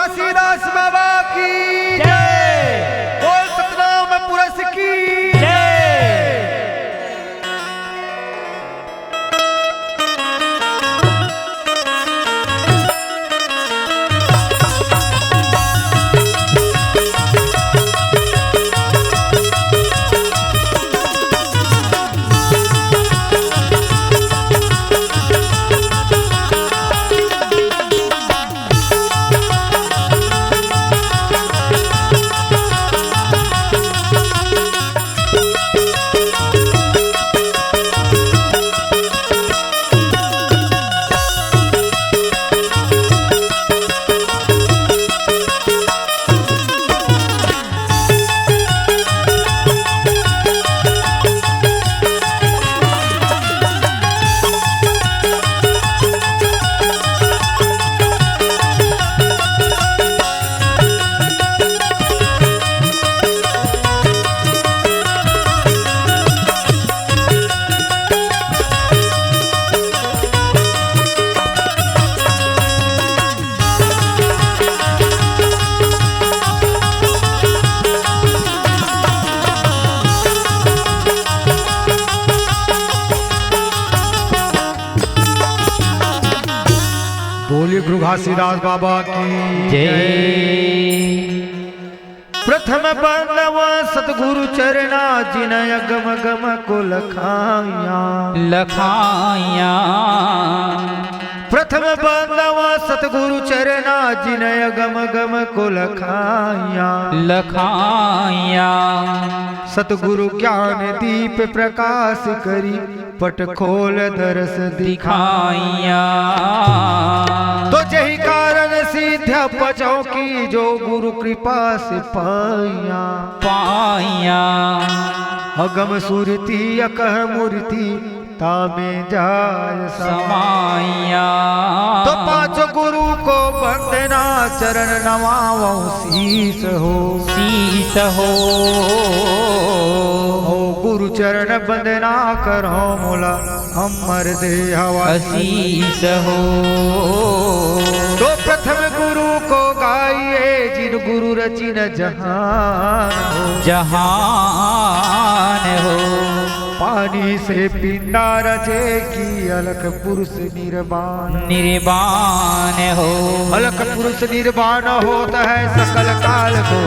घासीदास बाबा की जय। बोल सतनाम पुरुष की जय। बोलिए गुरु घासीदास बाबा की जय। प्रथम बंदव सतगुरु चरणा जिनय गम गम को लखाया लखाया। प्रथम बंदव सतगुरु चरणा जिनय गम गम को लखाया लखाया। सतगुरु ज्ञान दीप प्रकाश करी पट खोल दरस दिखाया। तो यही कारण सिद्ध पचौ की जो गुरु कृपा से पाया पाया। अगम सुरती अकह मूर्ति तामे जाय समाया। तो पांच गुरु को वंदना चरण नवाओ शीस हो शीस हो। गुरु चरण वंदना करो मोला अमर देहवा शीस हो। तो प्रथम गुरु को गाइए जिन गुरु रचिन जहान हो जहान हो। पानी से पिंडा रचे की अलख पुरुष निर्वाण निर्वाण हो। अलख पुरुष निर्वाण होता है सकल काल को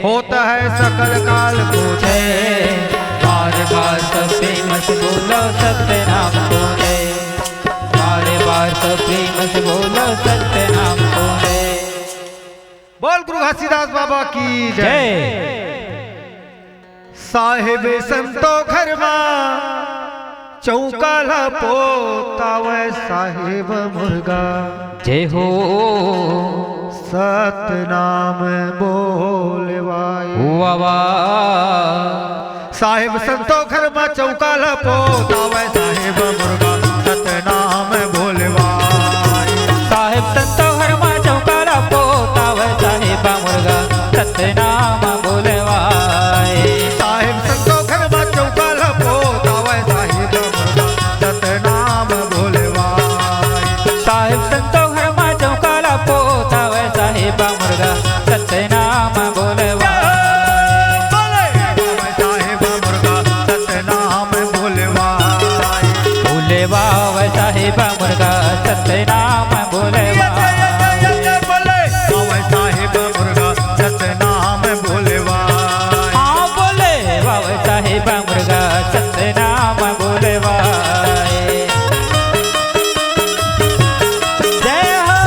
होता है सकल काल को बार बार सब प्रेम से बोलो सत्य नाम को है। बार बार सब प्रेम से बोलो सत्य नाम को है। बोल गुरु घासीदास बाबा की जय। साहेब संतो घर चौकाला पोतावे साहेब मुर्गा जय हो। सतनाम बोलवाए वावा। साहेब संतो घर चौकाला पोतावे साहेब मुर्गा सतनाम बोलवाए। साहेब संतो घर चौकाला पोतावे साहेब मुर्गा सतनाम बोलवाए। साहेब संतो घर चौकाला पोतावे साहेब मुर्गा सतनाम बोलवाए। साहेब संतो घर चौकाला पोतावे साहेब मुर्गा सतनाम बोलवाए। साहेब मुर्गा सतनाम बोलवाए। बोलवाए साहेब मुर्गा सतनाम बोलवाए। साहेब मुर्गा सतनाम बोलवाए। हाँ बोले बाबा साहेब मुर्गा सतनाम बोलवाए। जय हो।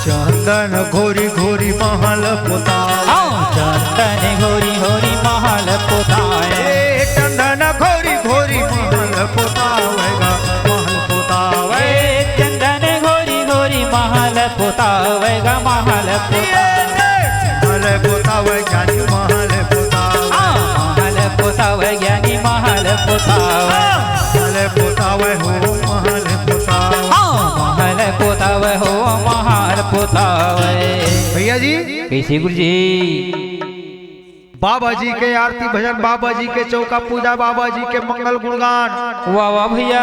चंदन घोरी घोरी महल पोताए। चंदन घोरी घोरी महल पोताए। चंदन घोरी घोरी महल पोतावेगा महल पोतावे। चंदन घोरी घोरी महल पोताए। पोतावे महल पोतावे हो महल पोतावे। महल पोतावे हो महल पोतावे। भैया जी कैसे गुरुजी? बाबा जी के आरती भजन, बाबा जी के चौका पूजा, बाबा जी के मंगल गुणगान, वाह वाह भैया।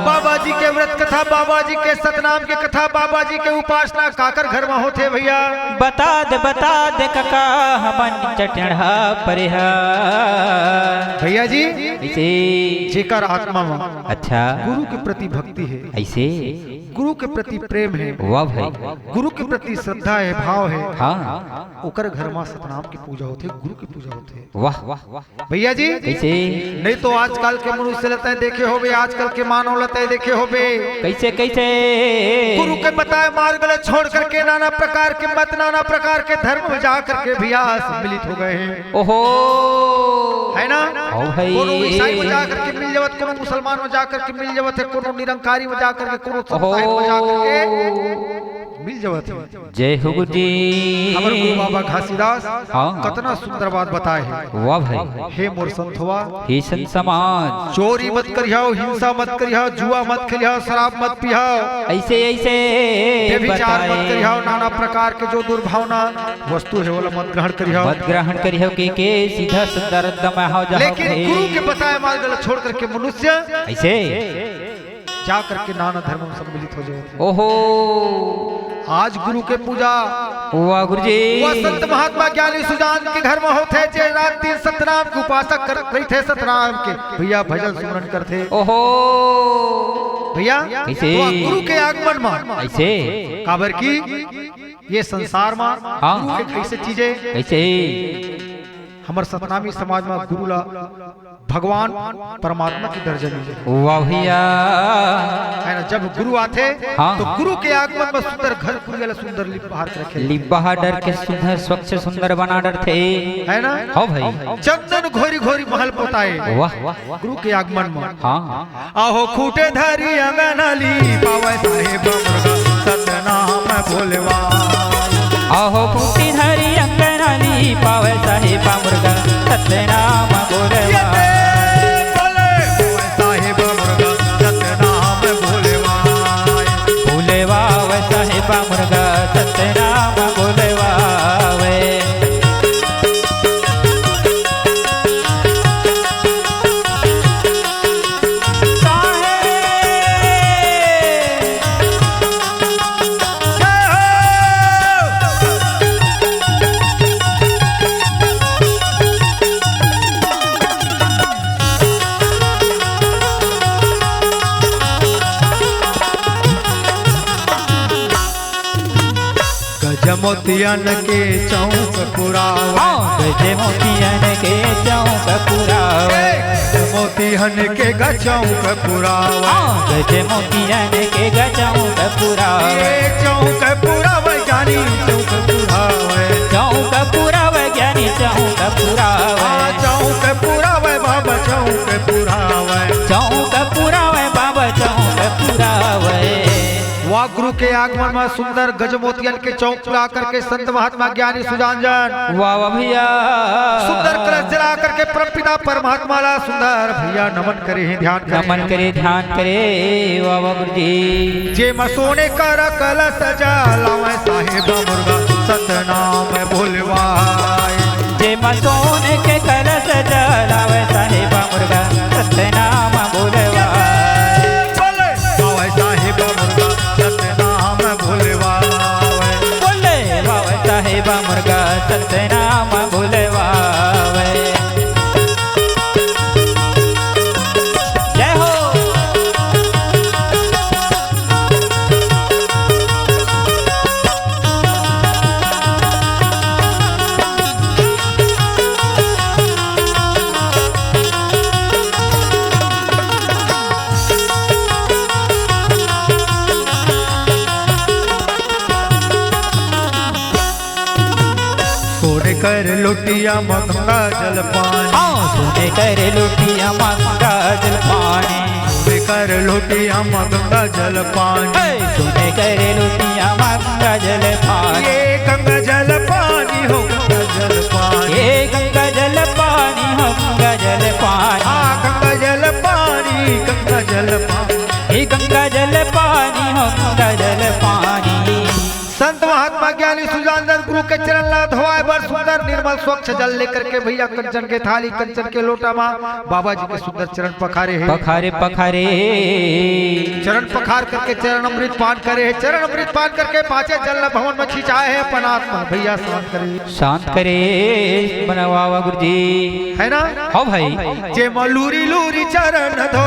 बाबा जी के व्रत कथा, बाबा जी के सतनाम के कथा, बाबा जी के उपासना काकर घर में होते भैया। बता दे कका हमन चढ़ा परिहा भैया जी ऐसे जेकर आत्मा में अच्छा गुरु के प्रति भक्ति है, ऐसे गुरु के प्रति प्रेम है, वाह भाई, गुरु के प्रति श्रद्धा है, भाव है, हाँ ओकर घर में सतनाम की पूजा होती है, गुरु की पूजा होती है। वाह वाह वाह भैया जी कैसे? नहीं तो आजकल के मनुष्य लेते हैं देखे होबे, आजकल के मानव लेते हैं देखे होबे, कैसे कैसे गुरु के बताए मार्ग गलत छोड़ करके नाना प्रकार के मत, नाना प्रकार के धर्म में जा करके भैया सम्मिलित हो गए हैं। ओहो है ना? ओ भाई, कोनो ईसाई में जा करके मिल जावत, कोनो मुसलमान में जा करके मिल जावत है, कोनो निरंकारी में जा करके, कोनो संताई में जा करके मिल जावत है। जय हो गुरु जी। हमारे गुरु बाबा घासीदास हाँ। कितना सुंदर बात बताए है। वाह भाई, हे मोर संतवा, हे संत समाज, चोरी मत करियो, हिंसा मत करियो, जुआ मत खेलियो, शराब मत पियो, ऐसे ऐसे व्यभिचार मत करियो, नाना प्रकार के जो दुर्भावना वस्तु है वो मत ग्रहण करियो, मत ग्रहण करियो के सीधा सुंदर दम हो जाओ। लेकिन गुरु के बताए मार्ग गलत छोड़ करके मनुष्य ऐसे जा करके नाना धर्म में सम्मिलित हो जाए। ओहो आज गुरु के पूजा वाह गुरु जी, वह संत महात्मा ज्ञानी सुजान के घर में होते, जे रात दिन सतनाम के उपासक कर रही थे, सतनाम के भैया भजन सिमरन करते। ओहो भैया कैसे? तो गुरु के आगमन में ऐसे काबर की ये संसार में हाँ। गुरु के कैसे चीजें, कैसे हमार सतनामी समाज में गुरु ला भगवान परमात्मा की दर्जा मिले। वाह भैया, है ना? जब गुरु आते हाँ। तो गुरु के आगमन में सुंदर घर खुल सुंदर लिप बाहर के रखे, लिब्बा डर के सुंदर स्वच्छ सुंदर बना डर थे, है ना? हाँ भाई, चंदन घोरी घोरी महल पोताए वाह वाह गुरु के आगमन में। हाँ आहो खूटे धरी अंगनाली पावे साहेब मुर्गा सतनाम बोलवा, आहो खूटी धरी अंगनाली पावे साहेब मुर्गा सतनाम बोलवा, साहेब मुर्गा सतनाम बोलवा, बोलवा वे साहेब मुर्गा सतनाम बोलवा वे। मोतियन के चौक पुरावा, गजे मोतियन के चौक पुरावे, मोतियन के गचौक पुरावा, गजे मोतियन के गचौक पुरावे, चौक पुरावे ज्ञानी चौक पुरावे, चौक पुरावे ज्ञानी चौक पुरावे, चौक पुरावे बाबा चौक पुरावे, चौक पुरावे बाबा चौक पुरावे। वाह गुरु के आगमन में सुंदर गजमोतियन के चौक पुरा करके संत महात्मा ज्ञानी सुजान जन वाह वाह भैया, सुंदर कलश जला करके परमपिता परमात्मा ला सुंदर भैया नमन करे हैं, ध्यान करे, नमन करे ध्यान करे। वाह वाह गुरु जी, जे मसोने कर कलश जलावे साहेब मुर्गा सतनाम बोलवाए, जे मसोने के कलश जलावे साहेब मुर्गा सतनाम बोलवा, साहेब मुर्गा सतनाम बोलवाए, बोले बाबा साहेब मुर्गा सतनाम बोलवावे। जय हो कर लोटिया मंगा जल पानी, सोने कर लोटिया मंगा जल पानी, सोने कर लोटिया मंगा जल पानी, सोने कर लोटिया मंगा जल पानी, ये गंगा जल पानी हो गंगा जल पानी, ये गंगा जल पानी हो गंगा जल निर्मल स्वच्छ जल लेकर के भैया कंचन के थाली कंचन के लोटा माँ बाबा जी के सुंदर चरण पखारे हैं। पखारे पखारे चरण पखार करके चरण अमृत पान करे है। चरण अमृत पान करके पांचे जल भवन में खिंचाए है अपन आत्मा भैया शांत करे। शांत करे बनवावा गुरुजी है ना। हाँ भाई जे मलूरी लूरी चरण धो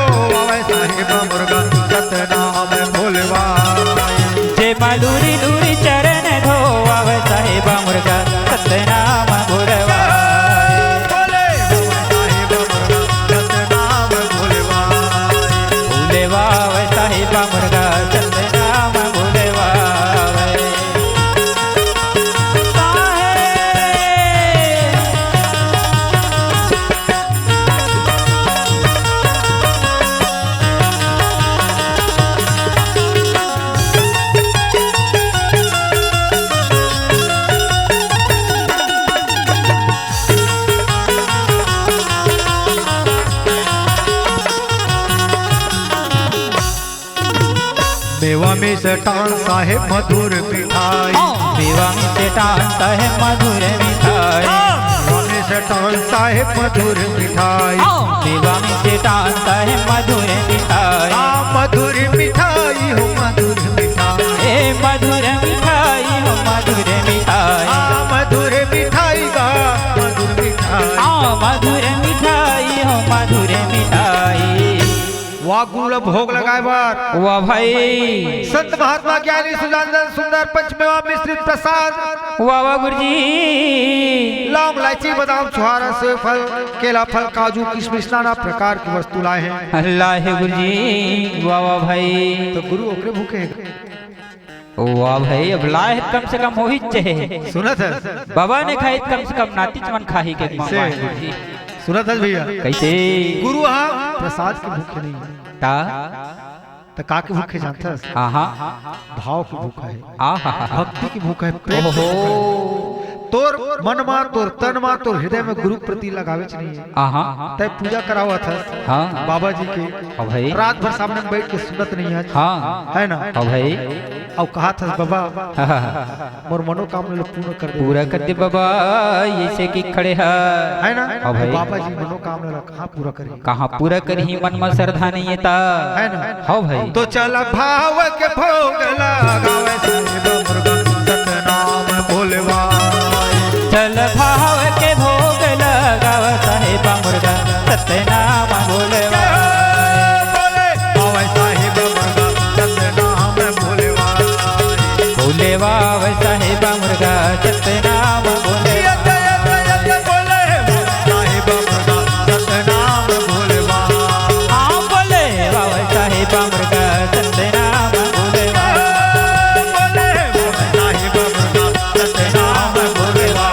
साहिब मुर्गा सतनाम भोलवा। जे मलूरी लूरी चरण धो साहिब मुर्गा सतनाम भोलवा। भोलेवा साहिब मुर्गा सतनाम भोलेवा। मेवा में सटान साहेब मधुर मिठाई। मेवा में सटान साहेब मधुर मिठाई। मेवा में सटान साहेब मधुर मिठाई। मेवा में सटान साहेब मधुर मिठाई। मधुर मिठाई हो मधुर मिठाई। ए मधुर मिठाई हो मधुर मिठाई। मधुर मिठाई का मधुर मिठाई। मधुर मिठाई हो मधुर मिठाई। वाह गुड़ भोग लगाए बार वाह भाई संत महात्मा ज्ञानी सुजानंद सुंदर पंचमेवा मिश्रित प्रसाद। वाह वाह गुरुजी लौंग इलायची बादाम छुहारा सेब फल केला फल काजू किशमिश नाना प्रकार की वस्तु लाए हैं। अल्लाह है गुरुजी। वाह वाह भाई तो गुरु ओकरे भूखे हैं। वाह भाई अब लाए कम से कम हो ही चाहे। सुनत है बाबा ने खाई कम से कम नाती चमन खाही के गुरुजी। सुनत है भैया कैसे गुरु हाँ प्रसाद के भूखे नहीं है ता तो का के भूखे जानता है। आहा भाव की भूखा है। आहा भक्ति की भूखा है। प्रेम की भूखा है। तोर मन मा तोर तन मा तोर हृदय में गुरु प्रति लगावे नहीं है। आहा तय पूजा करावा था हाँ बाबा जी के भाई रात भर सामने में बैठ के सुनत नहीं है। हाँ है ना भाई और कहा था बाबा मोर मनोकामना पूर्ण कर दे। पूरा कर दे बाबा ऐसे की खड़े है ना भाई बाबा जी मनोकामना कहाँ पूरा करें। कहाँ पूरा करी मन में श्रद्धा नहीं था है ना। हाँ भाई तो चल भाव के भोग लगावे साहिब मुर्गा सतनाम भोलवा। चल भाव के भोग लगाव साहिब मुर्गा सतनाम भोलवा। साहिब मुर्गा सतनाम भोलवा। भोलेवा साहिब मुर्गा सतनाम भोलेवा। साहिब मुर्गा सतनाम भोलवा। हाँ बोले बाबा साहिब मुर्गा सतनाम भोलेवा। साहिब मुर्गा सतनाम भोलवा।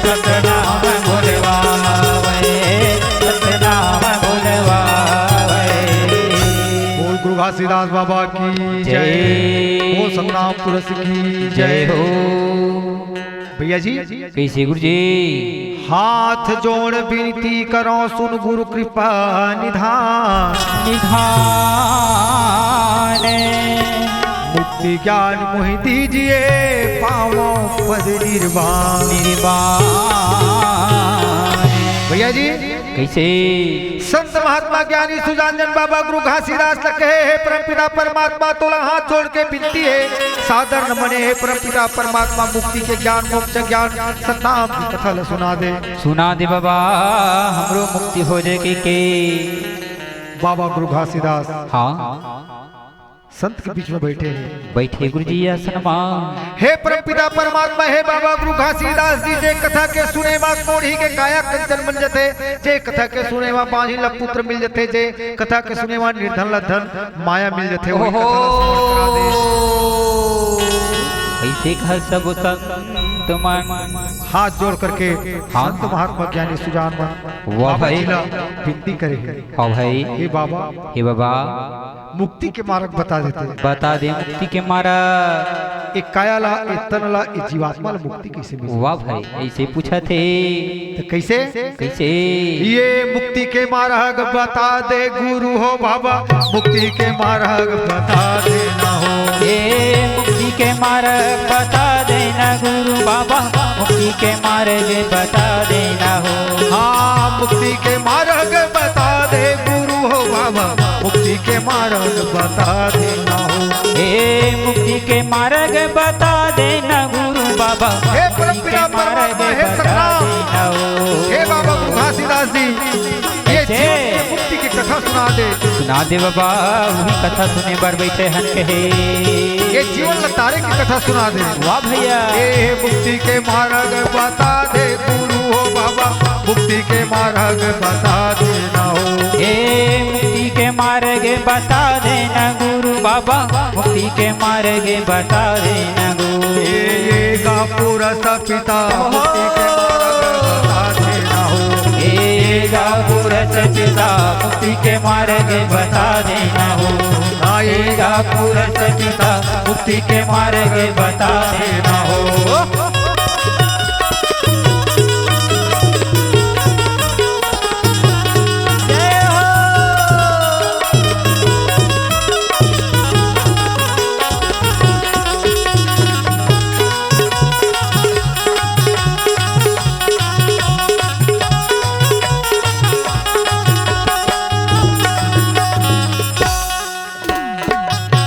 सतनाम भोलेवा सतनाम भोलेवा। बोल गुरु घासीदास बाबा की जय। बोल सतनाम पुरुष की जय हो। भैया जी कैसे गुरुजी हाथ जोड़ विनती करो सुन गुरु कृपा निधान। निधान मुक्ति ज्ञान मोहि दीजिए पावो पद निर्वाण। भैया जी कैसे संत महात्मा ज्ञानी सुजानंद बाबा गुरु घासीदास लखे है परमपिता परमात्मा तोला हाथ जोड़ के विनती है सादर न मने है परमपिता परमात्मा मुक्ति के ज्ञान मोक्ष ज्ञान सतनाम की कथा ल सुना दे बाबा हमरो मुक्ति हो जाए के बाबा गुरु घासीदास हाँ संत के बीच में बैठे हैं। बैठे गुरुजी आसन हे परमपिता परमात्मा हे बाबा गुरु घासीदास जी जे कथा के सुने मा कोढ़ी के काया कंचन बन जते। जे कथा के सुने मा बाही ल पुत्र मिल जते। जे कथा के सुने मा निर्धन ल धन माया मिल जते। वही कथा ल स्मरण करा दे। ऐसे घर सब संत मन हाथ जोड़ करके संत महात्मा ज्ञानी सुजान वाह भाई विनती करे। हाँ भाई हे बाबा हे बाबा मुक्ति के मार्ग बता देते हैं। बता दे मुक्ति के मार्ग। एक कायाला, एक तनला, एक जीवात्मा ला मुक्ति कैसे मिले? वाह भाई, ऐसे पूछा थे तो कैसे? कैसे? ये मुक्ति के मार्ग बता दे गुरु हो बाबा, मुक्ति के मार्ग बता देना हो। ये मुक्ति के मार्ग बता देना गुरु बाबा, मुक्ति के मार्ग बता देना हो। हाँ, मुक्ति के मार्ग बता दे गुरु हो बाबा, मुक्ति के मार्ग बता देना हो। हे मुक्ति के मार्ग बता देना गुरु बाबा, हे मुक्ति के परमपिता मार्ग परमात्मा, हे बता सतनाम, देना हो। हे बाबा गुरु घासीदास जी, ये कैसे? जीवन की मुक्ति की कथा सुना दे। सुना दे बाबा, वही कथा सुने बर बैठे हन कहे। ये जीवन लतारे की कथा सुना दे। वाह भैया। ये मुक्ति के मार्ग बता दे गुरु हो बाबा, मुक्ति के मार्ग बता देना हो। हे मुक्ति के मार्ग बता देना गुरु बाबा, मुक्ति के मार्ग बता देना गुरु। ये गा पूरा पिता, मुक्ति के मार्ग बता देना हो। हे गा पुरस पिता, मुक्ति के मार्ग बता देना हो। ये गा पुरस पिता, मुक्ति के मार्ग बता देना हो।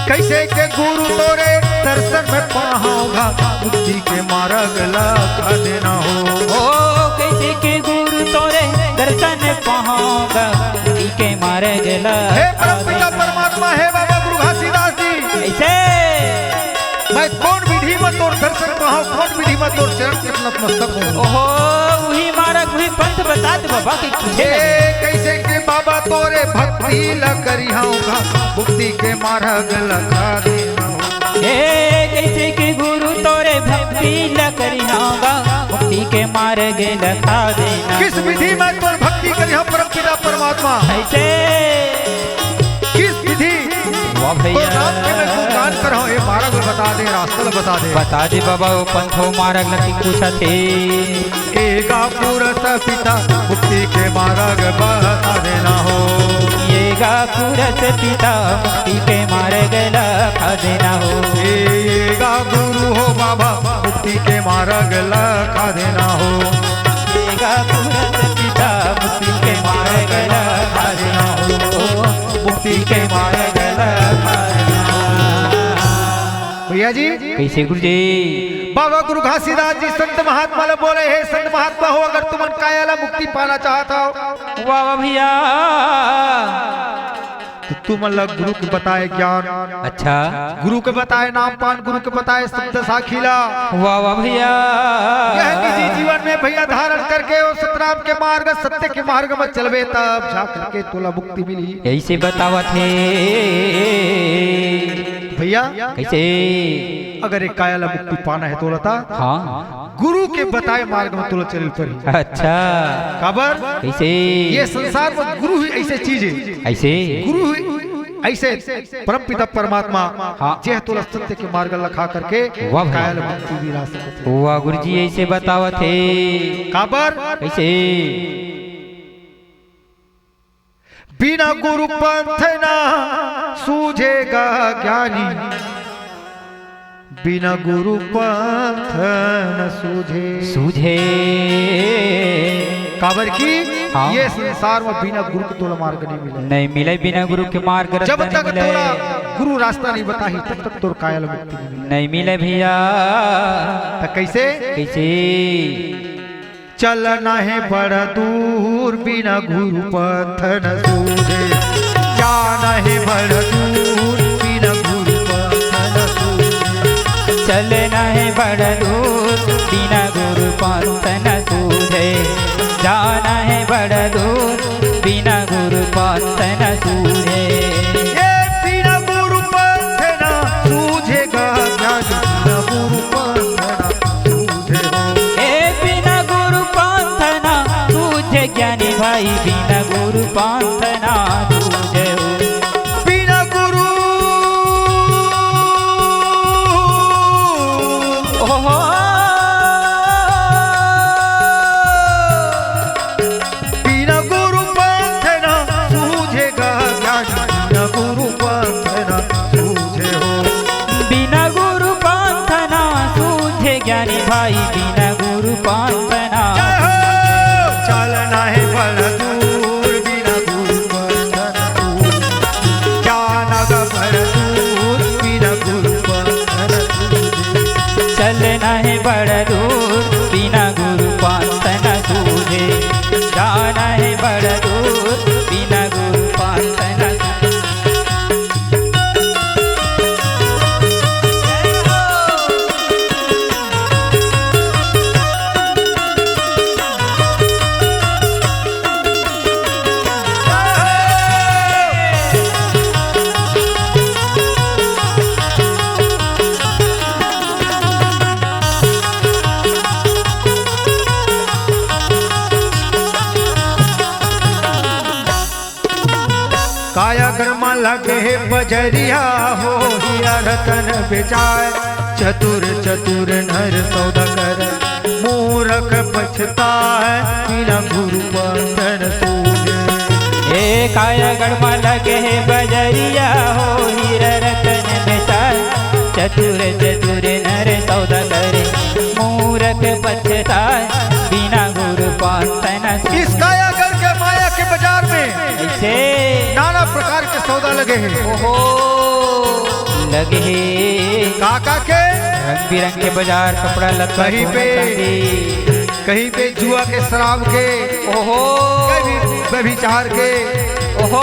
कैसे के गुरु तोरे दर्शन में पाऊंगा, मुक्ति के मार्ग लगा देना हो। ओ कैसे के गुरु तोरे दर्शन पाऊंगा, मुक्ति के मार्ग हे परमपिता परमात्मा, हे बाबा गुरु घासीदास जी, ऐसे मैं कौन विधि में तोर दर्शन पाऊं, कौन विधि में तोर चरण के नतमस्तक हूं। ओहो वही मार्ग वही पंथ बता दे बाबा के हे कैसे के बाबा तोरे भक्ति ल करिहाऊंगा, मुक्ति के मार्ग लगा देना हो। हे कैसे के गुरु तोरे भक्ति ल करिहाऊंगा, मुक्ति के मार्ग लगा देना। किस विधि में तोर भक्ति करिहाऊं परमपिता परमात्मा? ऐसे किस विधि? वाह तो भैया। नाम के मैं गुणगान कर रहा हूं, ये मार्ग बता दे, रास्ता बता दे। बता दे बाबा वो पंथो मार्ग लकी पूछा थे। एगा पुरस पिता, मुक्ति के मार्ग बता देना हो। ये गा पुरस पिता, मुक्ति के मार्ग लगा देना हो। एगा गुरु हो बाबा, मुक्ति के मार्ग लगा देना हो। ये गा पुरस पिता, मुक्ति के मार्ग लगा देना हो। मुक्ति के मार्ग लगा देना। भैया जी, कैसे गुरु जी? बाबा गुरु घासीदास जी संत महात्मा ले बोले, हे संत महात्मा हो, अगर तुम कायाला मुक्ति पाना चाहता हो, वाह भैया। तो तुम अलग गुरु के बताए ज्ञान, अच्छा गुरु के बताए नाम पान, गुरु के बताए शब्द साखीला, वाह वाह भैया। यह निजी जीवन में भैया धारण करके वो सतराम के मार्ग, सत्य के मार्ग में चलवे, तब जा करके तोला मुक्ति मिली। ऐसे बतावा थे भैया कैसे? अगर एक कायाला मुक्ति पाना है तोला था, हाँ गुरु के बताए मार्ग में तोला चल पड़ी। अच्छा खबर कैसे? ये संसार में गुरु ही ऐसे चीज है, ऐसे गुरु ही ऐसे परम पिता परमात्मा, हाँ। जे तोला सत्य के मार्ग लखा करके वाह भैया। कायाला मुक्ति दिला सकते। वाह गुरु जी ऐसे बतावा थे खबर कैसे? बिना गुरु पंथ ना सूझेगा ज्ञानी, बिना गुरु पंथ न सूझे। काबर की हाँ। ये संसार में बिना गुरु के तोला मार्ग नहीं मिले। नहीं मिले बिना गुरु के मार्ग जब रास्ता तक नहीं मिले। तोला गुरु रास्ता नहीं बताही, तब तक तोर कायल मुक्ति नहीं मिले। नहीं मिले भैया। तो कैसे? कैसे? चलना है बड़ा दूर, बिना गुरु पंथ न सूझे। जाना है बड़ा दूर, बिना गुरु पंथ न सूझे। चलना है बड़ा दूर, बिना गुरु पंथ न सूझे। जाना है बड़ा दूर, बिना गुरु पंथ न सूझे। ये बिना गुरु पंथ न सूझेगा ज्ञानी, बिना गुरु पंथ न सूझे हो। ए बिना गुरु पंथ न सूझे ज्ञानी भाई, बिना गुरु पंथ न सूझे हो। बिना गुरु लगे बजरिया हो हीरा रतन बेचाए चतुर चतुर नर सौदा कर मूर्ख पछता है बिना गुरु बंधन सूझे। ए काया गढ़ लगे बजरिया हो हीरा रतन बेचाए चतुर चतुर नर सौदा करे मूर्ख पछताए बिना गुरु बंधन सूझे। इस कायागढ़ के माया के बाजार में ऐसे नाना प्रकार के सौदा लगे हैं। ओहो लगे काका के रंग बिरंग के बाजार कपड़ा लत्ता कहीं पे कहीं पे जुआ के शराब के ओहो कहीं व्यभिचार के ओहो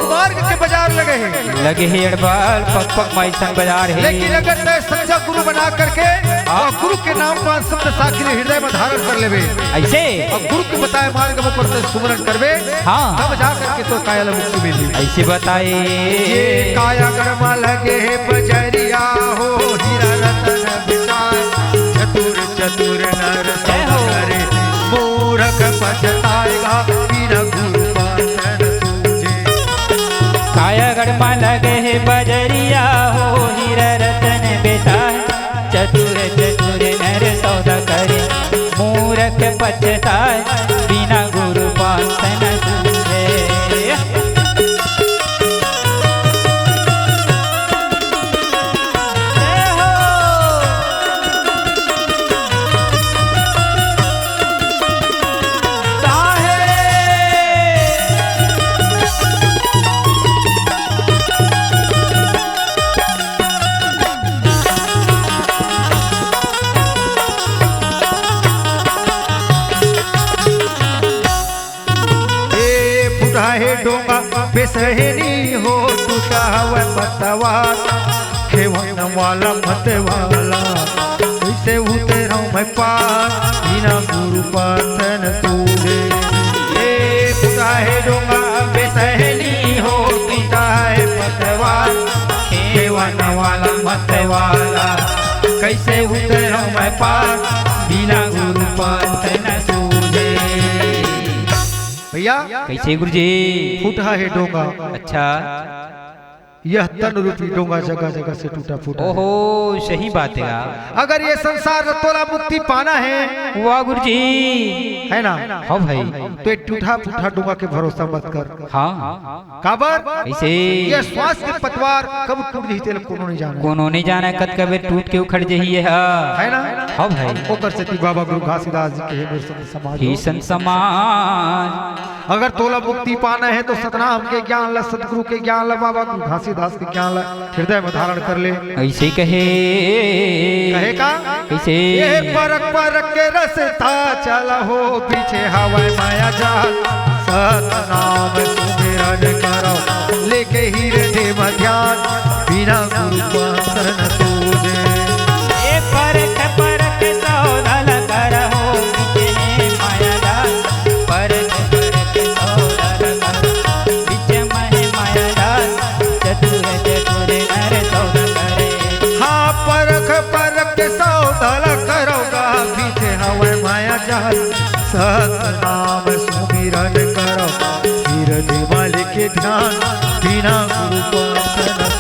मार्ग के बाजार लगे हैं। लगे ही अड़बाल पक पक माइसन बाजार है। लेकिन अगर तय सच्चा गुरु बना करके और गुरु के नाम पर शब्द साखी हृदय में धारण कर लेवे ऐसे और गुरु के बताए मार्ग में पर सुमरन करवे हाँ तब जा करके तो काया मुक्ति मिली। ऐसे बताए ये काया गरमा लगे बजरिया हो हीरा रतन बिचाए चतुर चतुर नर करे मूर्ख पछताएगा बिना गुरु बंधन सूझे। कायागढ़ में लगे है बजरिया हो हीरा रतन बेचाए चतुर चतुर नर सौदा करे मूर्ख पछताए बिना गुरु बंधन सूझे। डोंगा बेसहनी हो टूटा हुआ पतवार खेवन वाला मत वाला ऐसे उतरा मैं पार बिना गुरु बंधन सूझे। ये टूटा है डोंगा बेसहनी हो टूटा है पतवार खेवन वाला मत वाला कैसे उतरा मैं पार बिना गुरु बंधन सूझे। भैया कैसे गुरुजी फूटा है डोंगा अच्छा यह तन रूपी डोंगा जगह जगह से टूटा फूटा। ओहो सही बात है। अगर ये संसार में तोला मुक्ति पाना है वाह गुरुजी है ना हाँ भाई तो ये टूटा फूटा डोंगा के भरोसा मत कर। हाँ काबर ऐसे ये श्वास के पतवार कब टूट जही तेल कोनो नहीं जाना कोनो नहीं जाना कद कबे टूट के उखड़ जही है है ना हाँ भाई ओकर सती बाबा गुरु घासीदास जी के मेरे समाज ही संत समाज अगर तोला मुक्ति पाना है तो सतनाम के ज्ञान ला सतगुरु के ज्ञान ला बाबा गुरु घासीदास के ज्ञान ला हृदय में धारण कर ले। ऐसे कहे का कैसे ये परक परक के रसता चला हो पीछे हवा माया जाल सतनाम सुमिरन करो लेके ही हृदय में ध्यान बिना गुरु बंधन सूझे। ये परक परक सौदा करो पीछे माया जाल परक परक सौदा करो पीछे माया जाल चतुर चतुर नर सौदा करे। हाँ परख परख के सौदा करोगा पीछे हवा माया जाल सतनाम सुमिरन करो हृदय वाले के ध्यान बिना गुरु बंधन